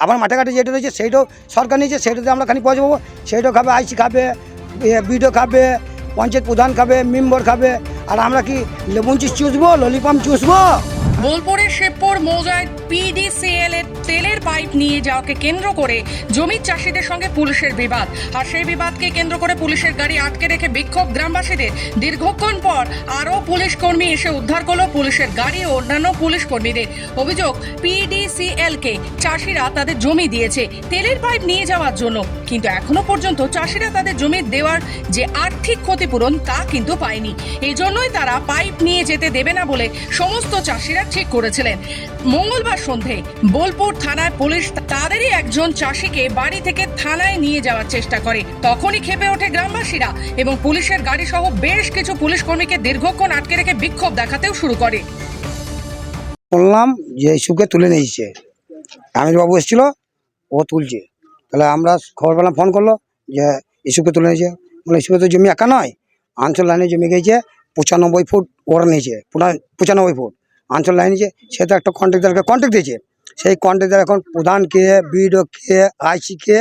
আবার মাঠে ঘাটে যেটা রয়েছে সেইটাও সরকার নিয়েছে, সেইটাতে আমরা খানি পয়সা পাবো। সেইটাও খাবে, আইসি খাবে, বিডিও খাবে, পঞ্চায়েত প্রধান খাবে, মেম্বার খাবে। আর আমরা কি লেবুন চিপস চুষবো, ললিপপ চুষবো? বোলপুরের শিবপুর মৌজায় পিডিসিএল এর তেলের পাইপ নিয়ে যাওয়াকে কেন্দ্র করে জমির চাষিদের সঙ্গে পুলিশের বিবাদ। আর সেই বিবাদকে কেন্দ্র করে পুলিশের গাড়ি আটকে রেখে বিক্ষোভ গ্রামবাসীদের। দীর্ঘক্ষণ পর আরও পুলিশ কর্মী এসে উদ্ধার করলো পুলিশের গাড়ি ও অন্যান্য পুলিশ কর্মীদের। অভিযোগ, পিডিসিএল কে চাষিরা তাদের জমি দিয়েছে তেলের পাইপ নিয়ে যাওয়ার জন্য, কিন্তু এখনো পর্যন্ত চাষিরা তাদের জমি দেওয়ার যে আর্থিক ক্ষতিপূরণ তা কিন্তু পায়নি। এই জন্যই তারা পাইপ নিয়ে যেতে দেবে না বলে সমস্ত চাষিরা ঠিক করেছিলেন। মঙ্গলবার সন্ধে বোলপুর থানায় পুলিশ তাদেরই একজন চাষিকে বাড়ি থেকে থানায় নিয়ে যাওয়ার চেষ্টা করে। তখনই ক্ষেপে ওঠে গ্রামবাসীরা এবং পুলিশের গাড়ি সহ বেশ কিছু পুলিশ কর্মীকে দীর্ঘক্ষণ আটকে রেখে বিক্ষোভ দেখাতেও শুরু করে। বললাম যে ইস্যুকে তুলে নিয়েছে, আমির বাবু এসেছিল, ও তুলছে। তাহলে আমরা খবর পেলাম, ফোন করলো যে ইস্যুকে তুলে নিয়েছে। মানে ইস্যুকে তো জমি একা নয়, আঞ্চল লাইনে জমি গিয়েছে 95 ফুট ওরা নিয়েছে, 95 ফুট আঞ্চল লাইন নিয়েছে। সে তো একটা কন্ট্রাক্টারকে কন্ট্রাক্ট দিয়েছে, সেই কন্ট্রাক্টার এখন প্রধানকে, বিডিওকে, আইসিকে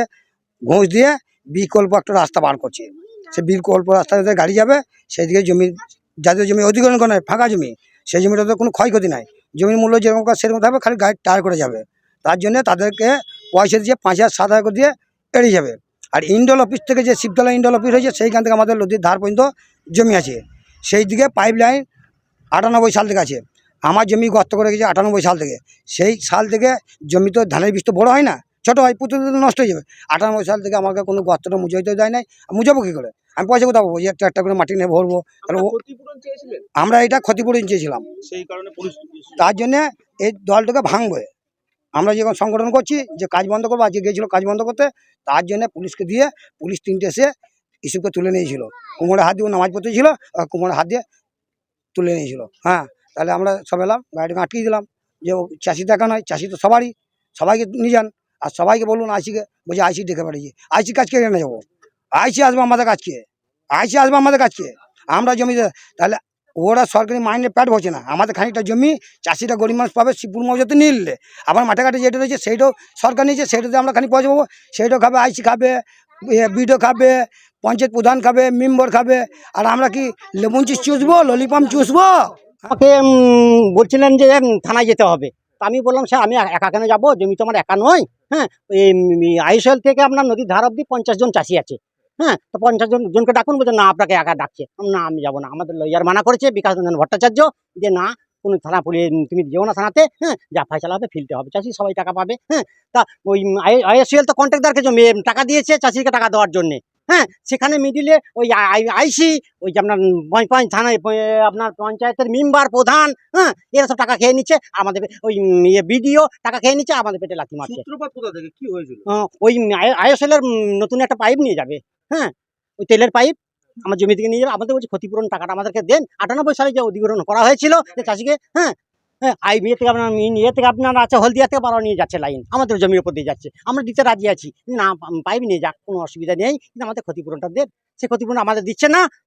ঘুষ দিয়ে বিকল্প একটা রাস্তা বার করছে। সে বিকল্প রাস্তাতে গাড়ি যাবে, সেই দিকে জমি, যাদের জমি অধিগ্রহণ করে নয়, ফাঁকা জমি, সেই জমিটাতে কোনো ক্ষয়ক্ষতি নাই, জমির মূল্য যেরকম সেরকম থাকবে, খালি গাড়ি টায়ার করে যাবে। তার জন্য তাদেরকে পয়সা দিয়ে 5,000 7,000 করে দিয়ে এড়িয়ে যাবে। আর ইন্ডল অফিস থেকে যে শিবতলা ইন্ডল অফিস হয়েছে, সেইখান থেকে আমাদের নদীর ধার পর্যন্ত জমি আছে, সেই দিকে পাইপ লাইন 98 সাল থেকে আছে। আমার জমি গর্ত করে গেছে 98 সাল থেকে। সেই সাল থেকে জমি তো ধানের বীজ তো বড়ো হয় না, ছোটো হয়, প্রতিদিন নষ্ট হয়ে যাবে। 98 সাল থেকে আমাকে কোনো গর্তটা মুজাইতে দেয় নাই, মুজাবো কী করে? আমি পয়সা কোথাও পাবো? একটা একটা করে মাটি নিয়ে ভরবো। তাহলে আমরা এটা ক্ষতিপূরণ চেয়েছিলাম, সেই কারণে পুলিশ তার জন্যে এই দলটাকে ভাঙবে। আমরা যখন সংগঠন করছি যে কাজ বন্ধ করবো, আজকে গিয়েছিল কাজ বন্ধ করতে, তার জন্য পুলিশকে দিয়ে, পুলিশ 3টে এসে ইস্যুকে তুলে নিয়েছিল। কোমরে হাত দিয়ে নামাজ পড়তে ছিল, কোমরে হাত দিয়ে তুলে নিয়েছিল। হ্যাঁ, তাহলে আমরা সব এলাম, গাড়িটাকে আটকিয়ে দিলাম যে ও চাষি দেখা নয়, চাষি তো সবারই, সবাইকে নিয়ে যান। আর সবাইকে বলুন আইসিকে, বলছি আইসি ডেকে পাঠিয়েছি, আইসি কাজকে এনে যাবো, আইসি আসবে আমাদের কাজকে, আইসি আসবে আমাদের কাজকে, আমরা জমি। তাহলে ওরা সরকারি মাইনে প্যাট বসে না, আমাদের খানিকটা জমি চাষিরা গরিব মানুষ পাবে, শিবপুর মৌজাতে নিয়ে নিলে। আবার মাঠে ঘাটে যেটা রয়েছে সেইটাও সরকার নিয়েছে, সেইটাতে আমরা খানিক পয়সা পাবো। সেইটাও খাবে, আইসি খাবে, বিডিও খাবে, পঞ্চায়েত প্রধান খাবে, মেম্বার খাবে। আর আমরা কি লেবুন চিপস চুষবো, ললিপপ চুষবো? আমাকে বলছিলেন যে থানায় যেতে হবে। তা আমি বললাম, স্যার আমি একা কেন যাবো, জমি তো আমার একা নয়। হ্যাঁ, এই আইএসএল থেকে আপনার নদীর ধার অব্দি 50 জন চাষি আছে। হ্যাঁ, তো 50 জনকে ডাকুন। বলছে না, আপনাকে একা ডাকছে। না, আমি যাবো না, আমাদের লয়ার মানা করেছে, বিকাশ রঞ্জন ভট্টাচার্য, যে না, কোনো থানা পুলিশ তুমি যেও না থানাতে। হ্যাঁ, যা ফাইসালা হবে ফিলতে হবে, চাষি সবাই টাকা পাবে। হ্যাঁ, তা ওই আইএসএল তো কন্ট্রাক্টরকে জমি টাকা দিয়েছে চাষিকে টাকা দেওয়ার জন্যে। হ্যাঁ, সেখানে মিডিলে ওই আইসি, ওই যে আপনার থানায় আপনার পঞ্চায়েতের মেম্বার প্রধান, হ্যাঁ, এরা সব টাকা খেয়ে নিচ্ছে, আমাদের ওই বিডিও টাকা খেয়ে নিচ্ছে, আমাদের পেটে লাথি মারছে। সূত্রপাত কোথা থেকে, কি হয়েছিল? ওই আইএসএল এর নতুন একটা পাইপ নিয়ে যাবে। হ্যাঁ, ওই তেলের পাইপ আমার জমি থেকে নিয়ে যাবে। আমাদের বলছে ক্ষতিপূরণ টাকাটা আমাদেরকে দেন। 98 সালে যে অধিগ্রহণ করা হয়েছিল যে চাষিকে, হ্যাঁ, হ্যাঁ, ইয়ে থেকে আপনার থেকে আপনার আছে হলদিয়া থেকে বারো নিয়ে যাচ্ছে লাইন, আমাদের জমির উপর দিয়ে যাচ্ছে। আমরা দিতে রাজি আছি, না পাইপ নিয়ে যাক, কোনো অসুবিধা নেই, কিন্তু আমাদের ক্ষতিপূরণটা দেন। সে ক্ষতিপূরণ আমাদের দিচ্ছে না,